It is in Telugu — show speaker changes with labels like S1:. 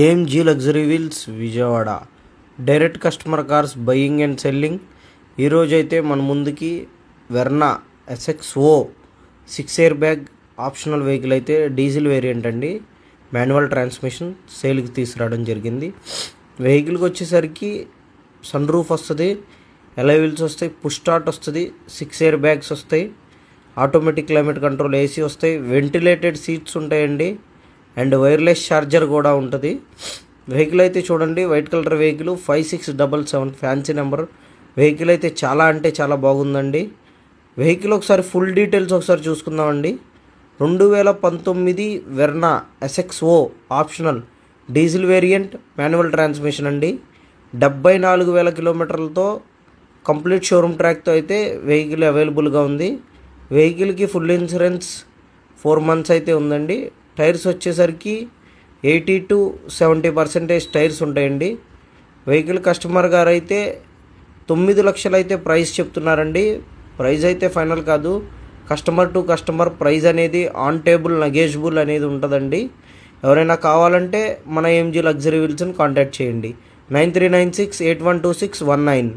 S1: AMG luxury wheels Vijayawada direct customer cars buying and selling. ఈరోజు అయితే మన ముందుకి Verna SXO 6 air bag optional vehicle అయితే డీజిల్ వేరియంట్ అండి, మాన్యువల్ ట్రాన్స్మిషన్ సేల్కి తీసుకురావడం జరిగింది. వెహికల్కి వచ్చేసరికి సన్ రూఫ్ వస్తుంది, ఎలాయ్ వీల్స్ వస్తాయి, పుష్ స్టార్ట్ వస్తుంది, 6 ఎయిర్ బ్యాగ్స్ వస్తాయి, ఆటోమేటిక్ క్లైమేట్ కంట్రోల్ AC వస్తాయి, వెంటిలేటెడ్ సీట్స్ ఉంటాయండి అండ్ వైర్లెస్ ఛార్జర్ కూడా ఉంటుంది. వెహికల్ అయితే చూడండి, white colour vehicle 5677 fancy number. Vehicle అయితే చాలా అంటే చాలా బాగుందండి. వెహికల్ ఒకసారి ఫుల్ డీటెయిల్స్ ఒకసారి చూసుకుందామండి. 2019 Verna SXO optional diesel variant manual transmission అండి. 74,000 కిలోమీటర్లతో కంప్లీట్ షోరూమ్ ట్రాక్తో అయితే వెహికల్ అవైలబుల్గా ఉంది. వెహికల్కి ఫుల్ ఇన్సూరెన్స్ 4 మంత్స్ అయితే ఉందండి. టైర్స్ వచ్చేసరికి 80 to 70% టైర్స్ ఉంటాయండి. వెహికల్ కస్టమర్ గారు అయితే 9 లక్షలు అయితే ప్రైస్ చెప్తున్నారండి. ప్రైస్ అయితే ఫైనల్ కాదు, కస్టమర్ టు కస్టమర్ ప్రైస్ అనేది ఆన్ టేబుల్ నెగోషియబుల్ అనేది ఉంటుందండి. ఎవరైనా కావాలంటే మన AMG లగ్జరీ వీల్స్ని కాంటాక్ట్ చేయండి. 9396812619.